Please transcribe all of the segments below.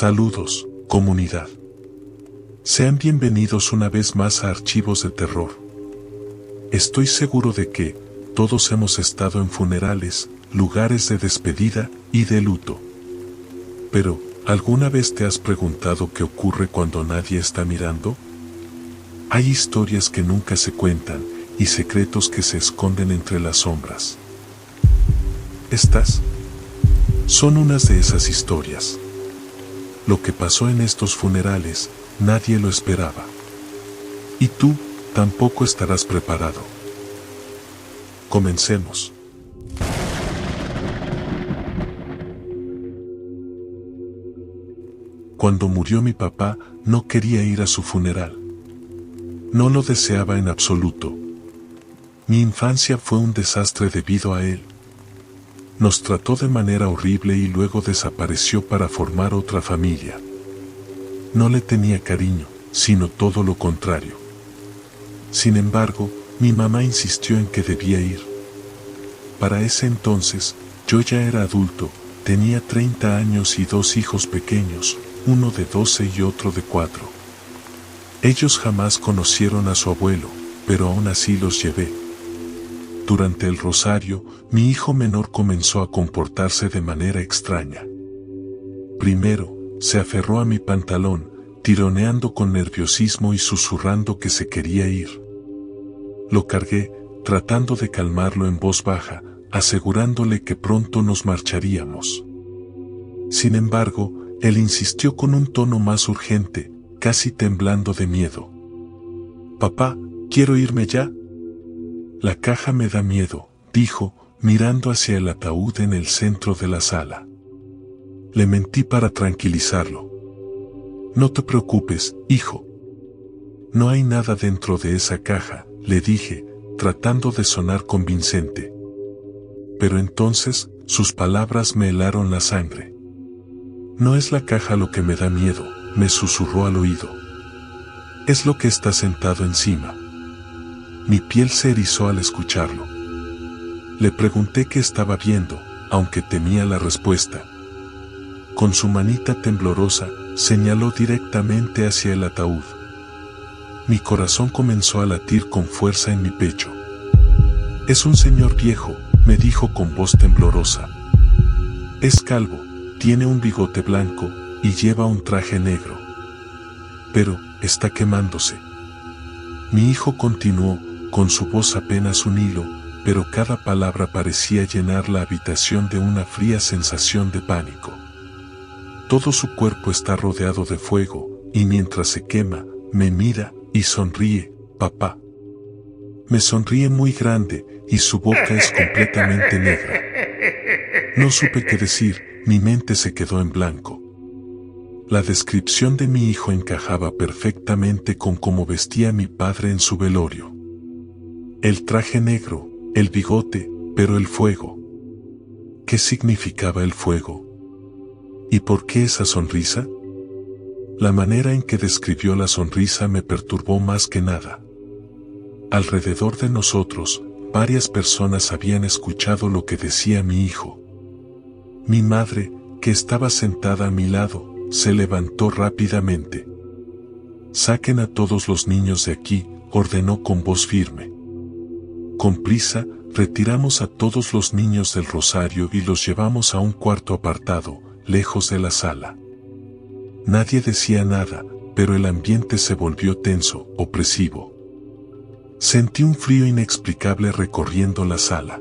Saludos, comunidad. Sean bienvenidos una vez más a Archivos de Terror. Estoy seguro de que todos hemos estado en funerales, lugares de despedida y de luto. Pero, ¿alguna vez te has preguntado qué ocurre cuando nadie está mirando? Hay historias que nunca se cuentan y secretos que se esconden entre las sombras. Estas son unas de esas historias. Lo que pasó en estos funerales, nadie lo esperaba. Y tú, tampoco estarás preparado. Comencemos. Cuando murió mi papá, no quería ir a su funeral. No lo deseaba en absoluto. Mi infancia fue un desastre debido a él. Nos trató de manera horrible y luego desapareció para formar otra familia. No le tenía cariño, sino todo lo contrario. Sin embargo, mi mamá insistió en que debía ir. Para ese entonces, yo ya era adulto, tenía 30 años y 2 hijos pequeños, uno de 12 y otro de 4. Ellos jamás conocieron a su abuelo, pero aún así los llevé. Durante el rosario, mi hijo menor comenzó a comportarse de manera extraña. Primero, se aferró a mi pantalón, tironeando con nerviosismo y susurrando que se quería ir. Lo cargué, tratando de calmarlo en voz baja, asegurándole que pronto nos marcharíamos. Sin embargo, él insistió con un tono más urgente, casi temblando de miedo. «Papá, quiero irme ya». «La caja me da miedo», dijo, mirando hacia el ataúd en el centro de la sala. Le mentí para tranquilizarlo. «No te preocupes, hijo. No hay nada dentro de esa caja», le dije, tratando de sonar convincente. Pero entonces, sus palabras me helaron la sangre. «No es la caja lo que me da miedo», me susurró al oído. «Es lo que está sentado encima». Mi piel se erizó al escucharlo. Le pregunté qué estaba viendo, aunque temía la respuesta. Con su manita temblorosa, señaló directamente hacia el ataúd. Mi corazón comenzó a latir con fuerza en mi pecho. «Es un señor viejo», me dijo con voz temblorosa. «Es calvo, tiene un bigote blanco y lleva un traje negro. Pero, está quemándose». Mi hijo continuó, con su voz apenas un hilo, pero cada palabra parecía llenar la habitación de una fría sensación de pánico. «Todo su cuerpo está rodeado de fuego, y mientras se quema, me mira y sonríe, papá. Me sonríe muy grande, y su boca es completamente negra». No supe qué decir, mi mente se quedó en blanco. La descripción de mi hijo encajaba perfectamente con cómo vestía mi padre en su velorio. El traje negro, el bigote, pero el fuego. ¿Qué significaba el fuego? ¿Y por qué esa sonrisa? La manera en que describió la sonrisa me perturbó más que nada. Alrededor de nosotros, varias personas habían escuchado lo que decía mi hijo. Mi madre, que estaba sentada a mi lado, se levantó rápidamente. «Saquen a todos los niños de aquí», ordenó con voz firme. Con prisa, retiramos a todos los niños del rosario y los llevamos a un cuarto apartado, lejos de la sala. Nadie decía nada, pero el ambiente se volvió tenso, opresivo. Sentí un frío inexplicable recorriendo la sala.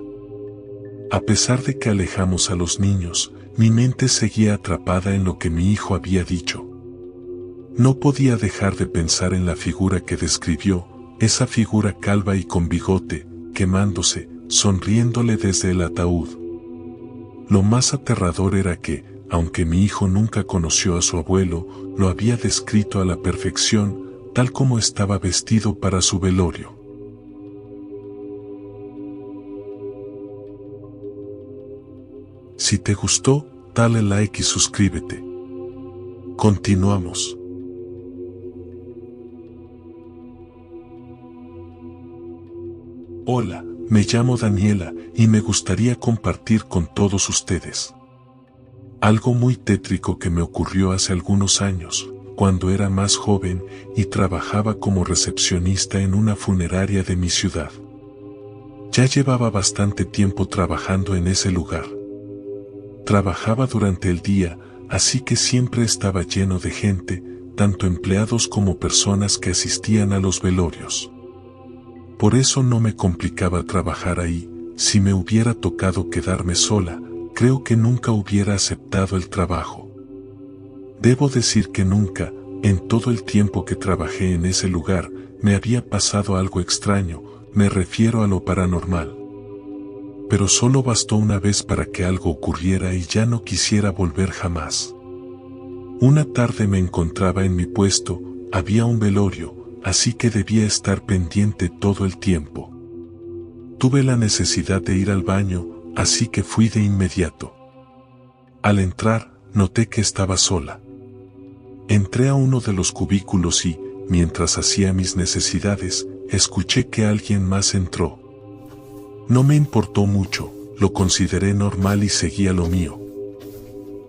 A pesar de que alejamos a los niños, mi mente seguía atrapada en lo que mi hijo había dicho. No podía dejar de pensar en la figura que describió, esa figura calva y con bigote, quemándose, sonriéndole desde el ataúd. Lo más aterrador era que, aunque mi hijo nunca conoció a su abuelo, lo había descrito a la perfección, tal como estaba vestido para su velorio. Si te gustó, dale like y suscríbete. Continuamos. Hola, me llamo Daniela y me gustaría compartir con todos ustedes Algo muy tétrico que me ocurrió hace algunos años, cuando era más joven y trabajaba como recepcionista en una funeraria de mi ciudad. Ya llevaba bastante tiempo trabajando en ese lugar. Trabajaba durante el día, así que siempre estaba lleno de gente, tanto empleados como personas que asistían a los velorios. Por eso no me complicaba trabajar ahí. Si me hubiera tocado quedarme sola, creo que nunca hubiera aceptado el trabajo. Debo decir que nunca, en todo el tiempo que trabajé en ese lugar, me había pasado algo extraño, me refiero a lo paranormal. Pero solo bastó una vez para que algo ocurriera y ya no quisiera volver jamás. Una tarde me encontraba en mi puesto, había un velorio, así que debía estar pendiente todo el tiempo. Tuve la necesidad de ir al baño, así que fui de inmediato. Al entrar, noté que estaba sola. Entré a uno de los cubículos y, mientras hacía mis necesidades, escuché que alguien más entró. No me importó mucho, lo consideré normal y seguía lo mío.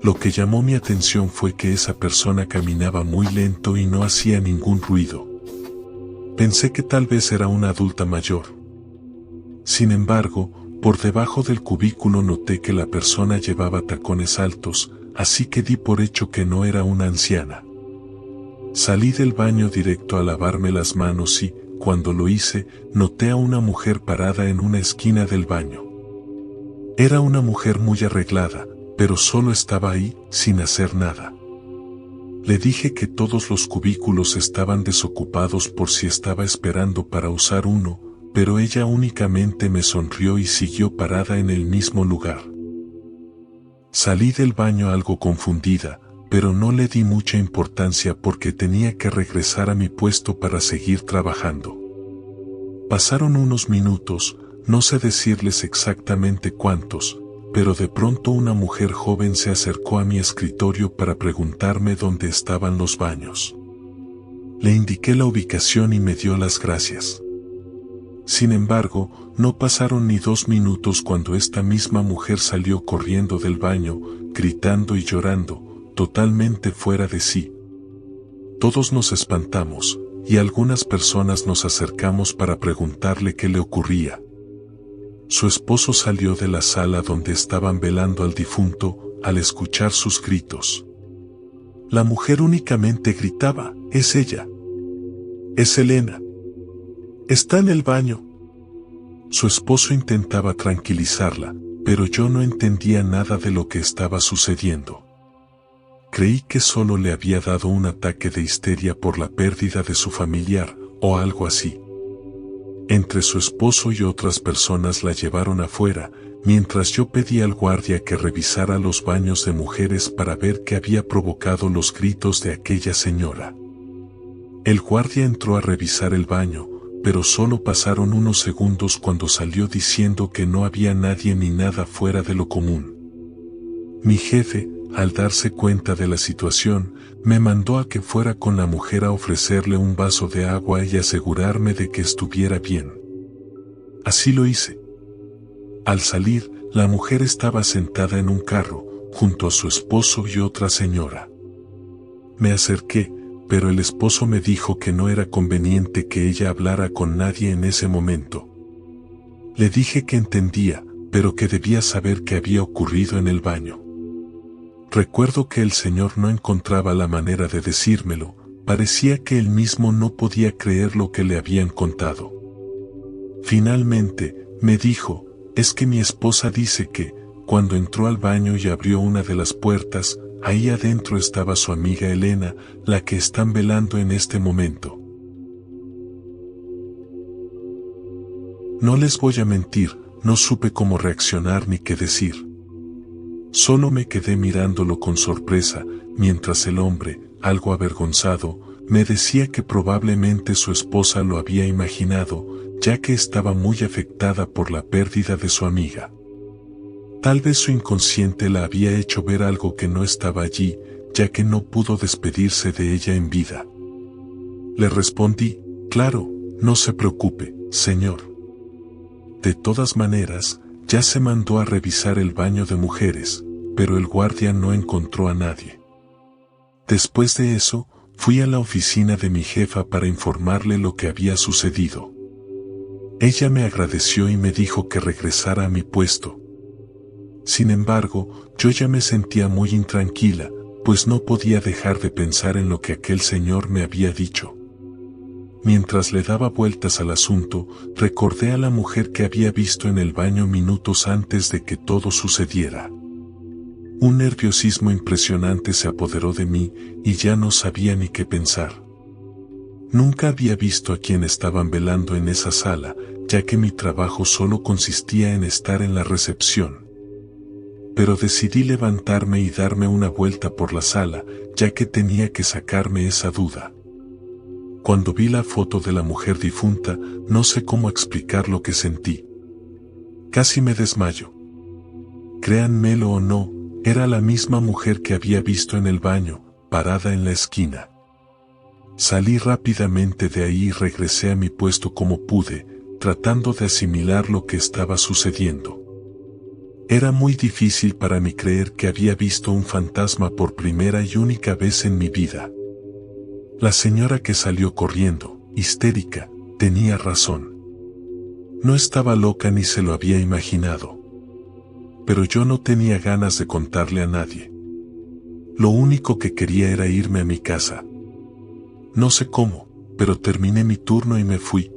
Lo que llamó mi atención fue que esa persona caminaba muy lento y no hacía ningún ruido. Pensé que tal vez era una adulta mayor. Sin embargo, por debajo del cubículo noté que la persona llevaba tacones altos, así que di por hecho que no era una anciana. Salí del baño directo a lavarme las manos y, cuando lo hice, noté a una mujer parada en una esquina del baño. Era una mujer muy arreglada, pero solo estaba ahí, sin hacer nada. Le dije que todos los cubículos estaban desocupados por si estaba esperando para usar uno, pero ella únicamente me sonrió y siguió parada en el mismo lugar. Salí del baño algo confundida, pero no le di mucha importancia porque tenía que regresar a mi puesto para seguir trabajando. Pasaron unos minutos, no sé decirles exactamente cuántos, pero de pronto una mujer joven se acercó a mi escritorio para preguntarme dónde estaban los baños. Le indiqué la ubicación y me dio las gracias. Sin embargo, no pasaron ni 2 minutos cuando esta misma mujer salió corriendo del baño, gritando y llorando, totalmente fuera de sí. Todos nos espantamos, y algunas personas nos acercamos para preguntarle qué le ocurría. Su esposo salió de la sala donde estaban velando al difunto, al escuchar sus gritos. La mujer únicamente gritaba, «Es ella. Es Elena. Está en el baño». Su esposo intentaba tranquilizarla, pero yo no entendía nada de lo que estaba sucediendo. Creí que solo le había dado un ataque de histeria por la pérdida de su familiar, o algo así. Entre su esposo y otras personas la llevaron afuera, mientras yo pedí al guardia que revisara los baños de mujeres para ver qué había provocado los gritos de aquella señora. El guardia entró a revisar el baño, pero solo pasaron unos segundos cuando salió diciendo que no había nadie ni nada fuera de lo común. Mi jefe, al darse cuenta de la situación, me mandó a que fuera con la mujer a ofrecerle un vaso de agua y asegurarme de que estuviera bien. Así lo hice. Al salir, la mujer estaba sentada en un carro, junto a su esposo y otra señora. Me acerqué, pero el esposo me dijo que no era conveniente que ella hablara con nadie en ese momento. Le dije que entendía, pero que debía saber qué había ocurrido en el baño. Recuerdo que el señor no encontraba la manera de decírmelo, parecía que él mismo no podía creer lo que le habían contado. Finalmente, me dijo, es que mi esposa dice que, cuando entró al baño y abrió una de las puertas, ahí adentro estaba su amiga Elena, la que están velando en este momento. No les voy a mentir, no supe cómo reaccionar ni qué decir. Solo me quedé mirándolo con sorpresa, mientras el hombre, algo avergonzado, me decía que probablemente su esposa lo había imaginado, ya que estaba muy afectada por la pérdida de su amiga. Tal vez su inconsciente la había hecho ver algo que no estaba allí, ya que no pudo despedirse de ella en vida. Le respondí, claro, no se preocupe, señor. De todas maneras, ya se mandó a revisar el baño de mujeres, pero el guardia no encontró a nadie. Después de eso, fui a la oficina de mi jefa para informarle lo que había sucedido. Ella me agradeció y me dijo que regresara a mi puesto. Sin embargo, yo ya me sentía muy intranquila, pues no podía dejar de pensar en lo que aquel señor me había dicho. Mientras le daba vueltas al asunto, recordé a la mujer que había visto en el baño minutos antes de que todo sucediera. Un nerviosismo impresionante se apoderó de mí y ya no sabía ni qué pensar. Nunca había visto a quien estaban velando en esa sala, ya que mi trabajo solo consistía en estar en la recepción. Pero decidí levantarme y darme una vuelta por la sala, ya que tenía que sacarme esa duda. Cuando vi la foto de la mujer difunta, no sé cómo explicar lo que sentí. Casi me desmayo. Créanmelo o no, era la misma mujer que había visto en el baño, parada en la esquina. Salí rápidamente de ahí y regresé a mi puesto como pude, tratando de asimilar lo que estaba sucediendo. Era muy difícil para mí creer que había visto un fantasma por primera y única vez en mi vida. La señora que salió corriendo, histérica, tenía razón. No estaba loca ni se lo había imaginado. Pero yo no tenía ganas de contarle a nadie. Lo único que quería era irme a mi casa. No sé cómo, pero terminé mi turno y me fui.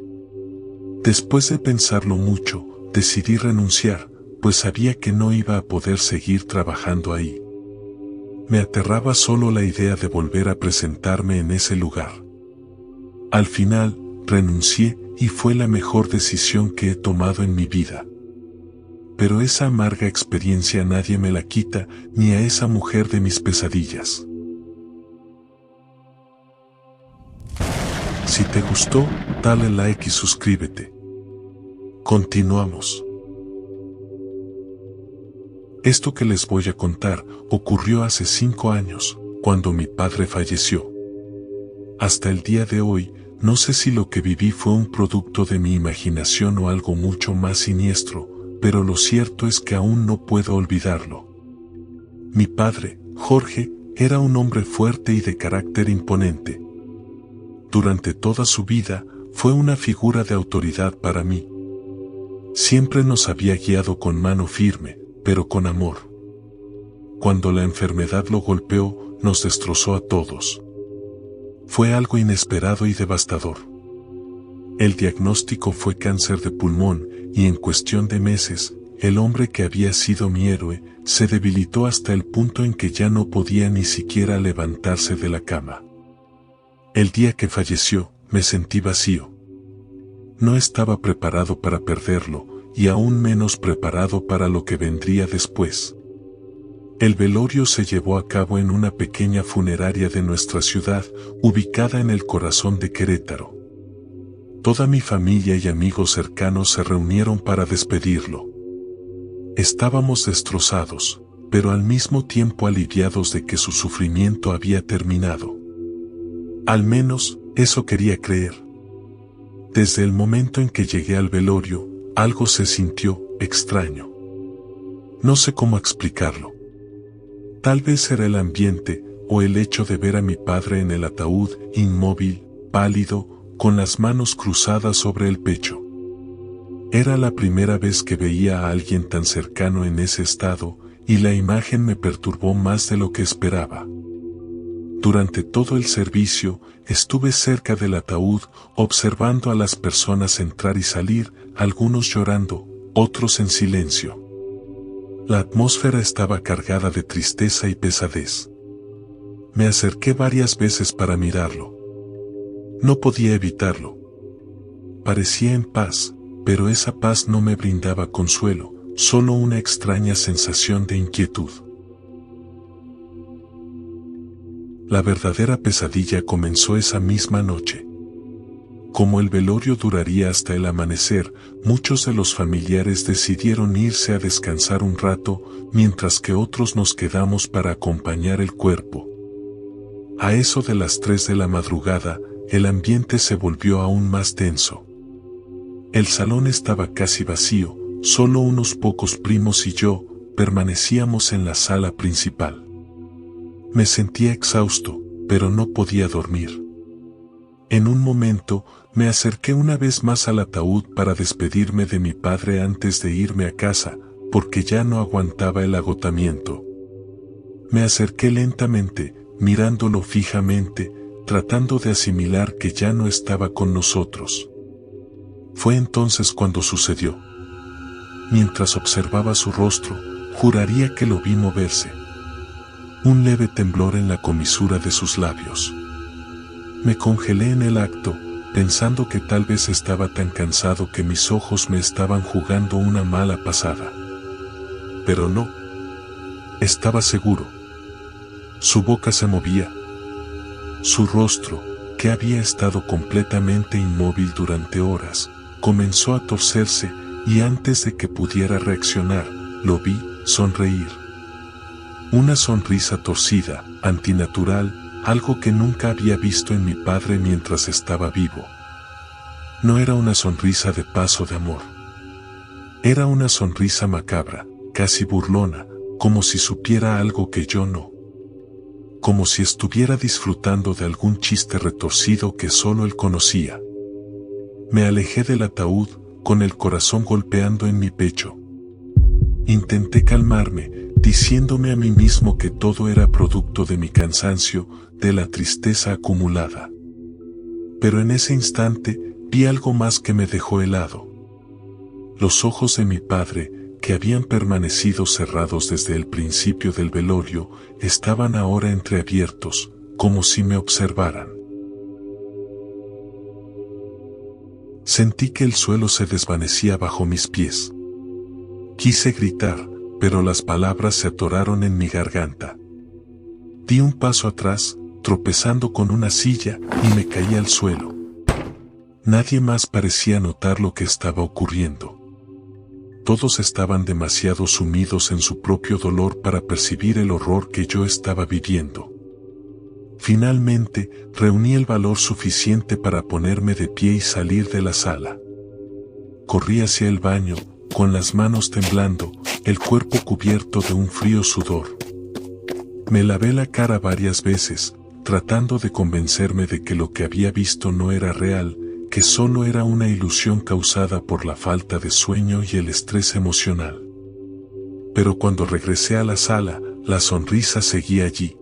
Después de pensarlo mucho, decidí renunciar, pues sabía que no iba a poder seguir trabajando ahí. Me aterraba solo la idea de volver a presentarme en ese lugar. Al final, renuncié y fue la mejor decisión que he tomado en mi vida. Pero esa amarga experiencia nadie me la quita, ni a esa mujer de mis pesadillas. Si te gustó, dale like y suscríbete. Continuamos. Esto que les voy a contar ocurrió hace 5 años, cuando mi padre falleció. Hasta el día de hoy, no sé si lo que viví fue un producto de mi imaginación o algo mucho más siniestro, pero lo cierto es que aún no puedo olvidarlo. Mi padre, Jorge, era un hombre fuerte y de carácter imponente. Durante toda su vida, fue una figura de autoridad para mí. Siempre nos había guiado con mano firme, pero con amor. Cuando la enfermedad lo golpeó, nos destrozó a todos. Fue algo inesperado y devastador. El diagnóstico fue cáncer de pulmón, y en cuestión de meses, el hombre que había sido mi héroe, se debilitó hasta el punto en que ya no podía ni siquiera levantarse de la cama. El día que falleció, me sentí vacío. No estaba preparado para perderlo, y aún menos preparado para lo que vendría después. El velorio se llevó a cabo en una pequeña funeraria de nuestra ciudad, ubicada en el corazón de Querétaro. Toda mi familia y amigos cercanos se reunieron para despedirlo. Estábamos destrozados, pero al mismo tiempo aliviados de que su sufrimiento había terminado. Al menos, eso quería creer. Desde el momento en que llegué al velorio, algo se sintió extraño. No sé cómo explicarlo. Tal vez era el ambiente, o el hecho de ver a mi padre en el ataúd, inmóvil, pálido, con las manos cruzadas sobre el pecho. Era la primera vez que veía a alguien tan cercano en ese estado, y la imagen me perturbó más de lo que esperaba. Durante todo el servicio, estuve cerca del ataúd, observando a las personas entrar y salir, algunos llorando, otros en silencio. La atmósfera estaba cargada de tristeza y pesadez. Me acerqué varias veces para mirarlo. No podía evitarlo. Parecía en paz, pero esa paz no me brindaba consuelo, solo una extraña sensación de inquietud. La verdadera pesadilla comenzó esa misma noche. Como el velorio duraría hasta el amanecer, muchos de los familiares decidieron irse a descansar un rato, mientras que otros nos quedamos para acompañar el cuerpo. A eso de las 3 de la madrugada, el ambiente se volvió aún más tenso. El salón estaba casi vacío, solo unos pocos primos y yo, permanecíamos en la sala principal. Me sentía exhausto, pero no podía dormir. En un momento, me acerqué una vez más al ataúd para despedirme de mi padre antes de irme a casa, porque ya no aguantaba el agotamiento. Me acerqué lentamente, mirándolo fijamente, tratando de asimilar que ya no estaba con nosotros. Fue entonces cuando sucedió. Mientras observaba su rostro, juraría que lo vi moverse. Un leve temblor en la comisura de sus labios. Me congelé en el acto, pensando que tal vez estaba tan cansado que mis ojos me estaban jugando una mala pasada. Pero no. Estaba seguro. Su boca se movía. Su rostro, que había estado completamente inmóvil durante horas, comenzó a torcerse y antes de que pudiera reaccionar, lo vi sonreír. Una sonrisa torcida, antinatural, algo que nunca había visto en mi padre mientras estaba vivo. No era una sonrisa de paz o de amor. Era una sonrisa macabra, casi burlona, como si supiera algo que yo no. Como si estuviera disfrutando de algún chiste retorcido que solo él conocía. Me alejé del ataúd, con el corazón golpeando en mi pecho. Intenté calmarme, diciéndome a mí mismo que todo era producto de mi cansancio, de la tristeza acumulada. Pero en ese instante, vi algo más que me dejó helado. Los ojos de mi padre, que habían permanecido cerrados desde el principio del velorio, estaban ahora entreabiertos, como si me observaran. Sentí que el suelo se desvanecía bajo mis pies. Quise gritar, pero las palabras se atoraron en mi garganta. Di un paso atrás, tropezando con una silla, y me caí al suelo. Nadie más parecía notar lo que estaba ocurriendo. Todos estaban demasiado sumidos en su propio dolor para percibir el horror que yo estaba viviendo. Finalmente, reuní el valor suficiente para ponerme de pie y salir de la sala. Corrí hacia el baño, con las manos temblando, el cuerpo cubierto de un frío sudor. Me lavé la cara varias veces, tratando de convencerme de que lo que había visto no era real, que solo era una ilusión causada por la falta de sueño y el estrés emocional. Pero cuando regresé a la sala, la sonrisa seguía allí.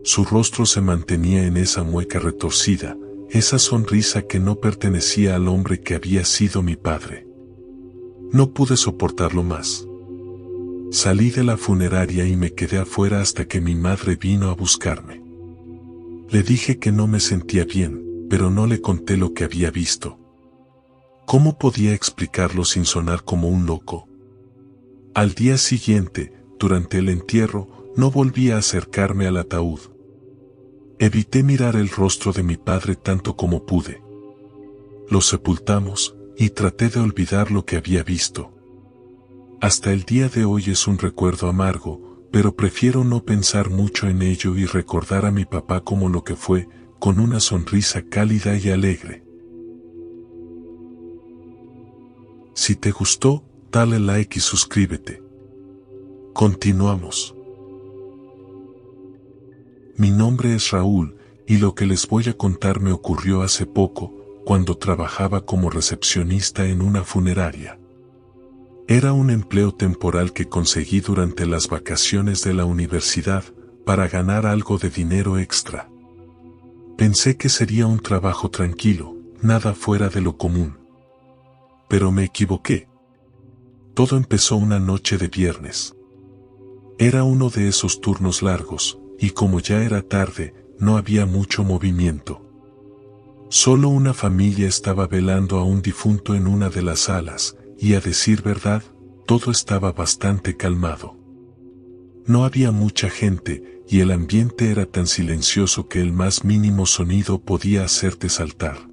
Su rostro se mantenía en esa mueca retorcida, esa sonrisa que no pertenecía al hombre que había sido mi padre. No pude soportarlo más. Salí de la funeraria y me quedé afuera hasta que mi madre vino a buscarme. Le dije que no me sentía bien, pero no le conté lo que había visto. ¿Cómo podía explicarlo sin sonar como un loco? Al día siguiente, durante el entierro, no volví a acercarme al ataúd. Evité mirar el rostro de mi padre tanto como pude. Lo sepultamos, y traté de olvidar lo que había visto. Hasta el día de hoy es un recuerdo amargo, pero prefiero no pensar mucho en ello y recordar a mi papá como lo que fue, con una sonrisa cálida y alegre. Si te gustó, dale like y suscríbete. Continuamos. Mi nombre es Raúl, y lo que les voy a contar me ocurrió hace poco, cuando trabajaba como recepcionista en una funeraria. Era un empleo temporal que conseguí durante las vacaciones de la universidad, para ganar algo de dinero extra. Pensé que sería un trabajo tranquilo, nada fuera de lo común. Pero me equivoqué. Todo empezó una noche de viernes. Era uno de esos turnos largos, y como ya era tarde, no había mucho movimiento. Solo una familia estaba velando a un difunto en una de las salas, y a decir verdad, todo estaba bastante calmado. No había mucha gente, y el ambiente era tan silencioso que el más mínimo sonido podía hacerte saltar.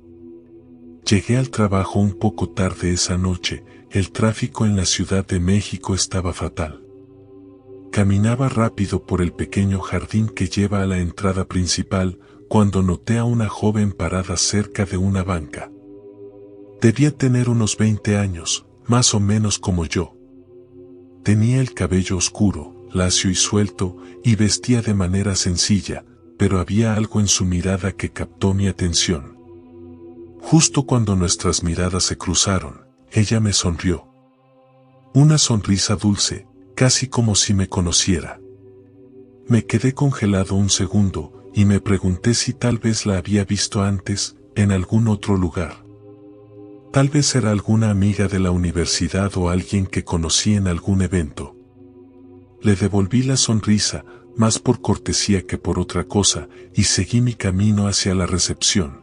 Llegué al trabajo un poco tarde esa noche, el tráfico en la Ciudad de México estaba fatal. Caminaba rápido por el pequeño jardín que lleva a la entrada principal, cuando noté a una joven parada cerca de una banca. Debía tener unos 20 años, más o menos como yo. Tenía el cabello oscuro, lacio y suelto, y vestía de manera sencilla, pero había algo en su mirada que captó mi atención. Justo cuando nuestras miradas se cruzaron, ella me sonrió. Una sonrisa dulce, casi como si me conociera. Me quedé congelado un segundo y me pregunté si tal vez la había visto antes, en algún otro lugar. Tal vez era alguna amiga de la universidad o alguien que conocí en algún evento. Le devolví la sonrisa, más por cortesía que por otra cosa, y seguí mi camino hacia la recepción.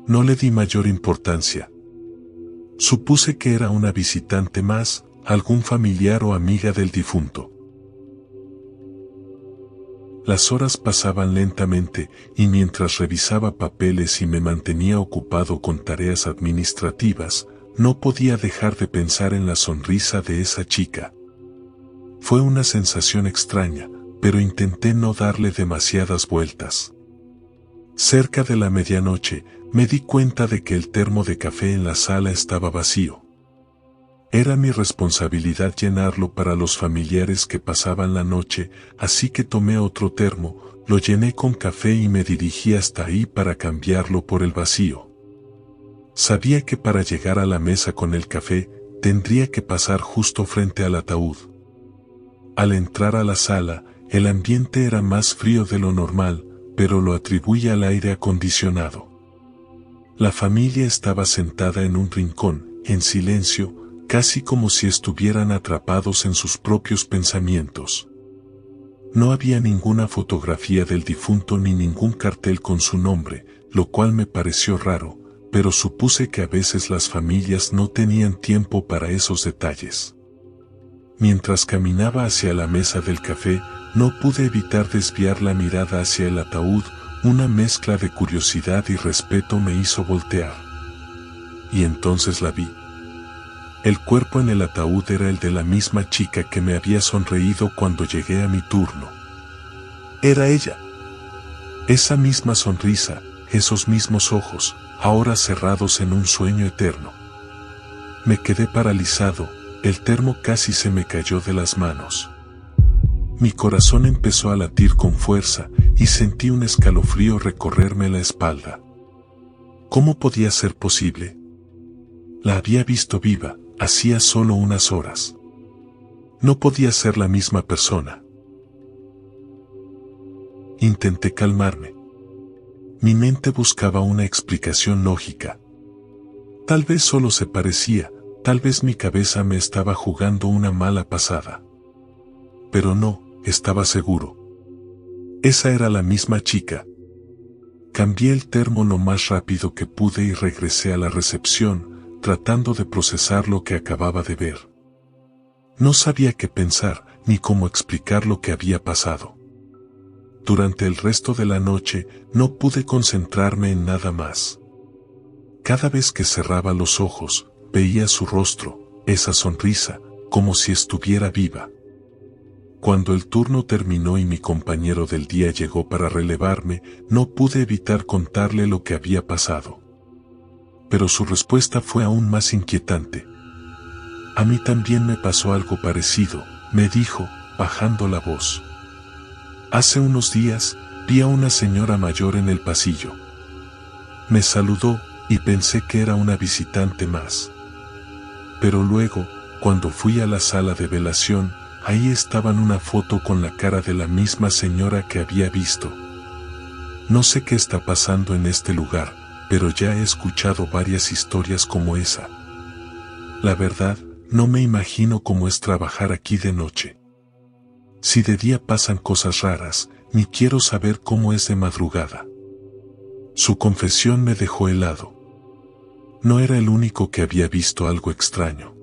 No le di mayor importancia. Supuse que era una visitante más, algún familiar o amiga del difunto. Las horas pasaban lentamente, y mientras revisaba papeles y me mantenía ocupado con tareas administrativas, no podía dejar de pensar en la sonrisa de esa chica. Fue una sensación extraña, pero intenté no darle demasiadas vueltas. Cerca de la medianoche, me di cuenta de que el termo de café en la sala estaba vacío. Era mi responsabilidad llenarlo para los familiares que pasaban la noche, así que tomé otro termo, lo llené con café y me dirigí hasta ahí para cambiarlo por el vacío. Sabía que para llegar a la mesa con el café, tendría que pasar justo frente al ataúd. Al entrar a la sala, el ambiente era más frío de lo normal, pero lo atribuí al aire acondicionado. La familia estaba sentada en un rincón, en silencio, casi como si estuvieran atrapados en sus propios pensamientos. No había ninguna fotografía del difunto ni ningún cartel con su nombre, lo cual me pareció raro, pero supuse que a veces las familias no tenían tiempo para esos detalles. Mientras caminaba hacia la mesa del café, no pude evitar desviar la mirada hacia el ataúd. Una mezcla de curiosidad y respeto me hizo voltear. Y entonces la vi. El cuerpo en el ataúd era el de la misma chica que me había sonreído cuando llegué a mi turno. Era ella. Esa misma sonrisa, esos mismos ojos, ahora cerrados en un sueño eterno. Me quedé paralizado, el termo casi se me cayó de las manos. Mi corazón empezó a latir con fuerza y sentí un escalofrío recorrerme la espalda. ¿Cómo podía ser posible? La había visto viva, hacía solo unas horas. No podía ser la misma persona. Intenté calmarme. Mi mente buscaba una explicación lógica. Tal vez solo se parecía, tal vez mi cabeza me estaba jugando una mala pasada. Pero no, estaba seguro. Esa era la misma chica. Cambié el termo lo más rápido que pude y regresé a la recepción, tratando de procesar lo que acababa de ver. No sabía qué pensar, ni cómo explicar lo que había pasado. Durante el resto de la noche, no pude concentrarme en nada más. Cada vez que cerraba los ojos, veía su rostro, esa sonrisa, como si estuviera viva. Cuando el turno terminó y mi compañero del día llegó para relevarme, no pude evitar contarle lo que había pasado. Pero su respuesta fue aún más inquietante. A mí también me pasó algo parecido, me dijo, bajando la voz. Hace unos días, vi a una señora mayor en el pasillo. Me saludó, y pensé que era una visitante más. Pero luego, cuando fui a la sala de velación, ahí estaba en una foto con la cara de la misma señora que había visto. No sé qué está pasando en este lugar, pero ya he escuchado varias historias como esa. La verdad, no me imagino cómo es trabajar aquí de noche. Si de día pasan cosas raras, ni quiero saber cómo es de madrugada. Su confesión me dejó helado. No era el único que había visto algo extraño.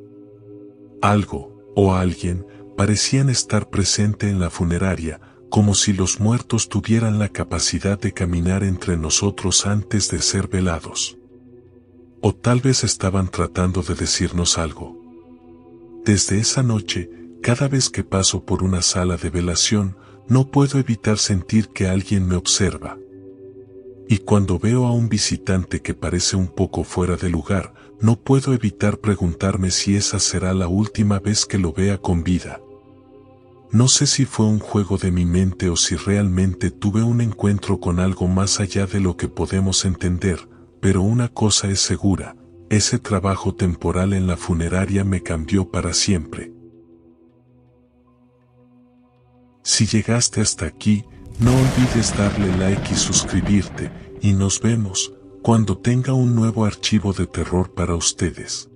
Algo, o alguien, parecían estar presente en la funeraria, como si los muertos tuvieran la capacidad de caminar entre nosotros antes de ser velados. O tal vez estaban tratando de decirnos algo. Desde esa noche, cada vez que paso por una sala de velación, no puedo evitar sentir que alguien me observa. Y cuando veo a un visitante que parece un poco fuera de lugar, no puedo evitar preguntarme si esa será la última vez que lo vea con vida. No sé si fue un juego de mi mente o si realmente tuve un encuentro con algo más allá de lo que podemos entender, pero una cosa es segura, ese trabajo temporal en la funeraria me cambió para siempre. Si llegaste hasta aquí, no olvides darle like y suscribirte, y nos vemos cuando tenga un nuevo archivo de terror para ustedes.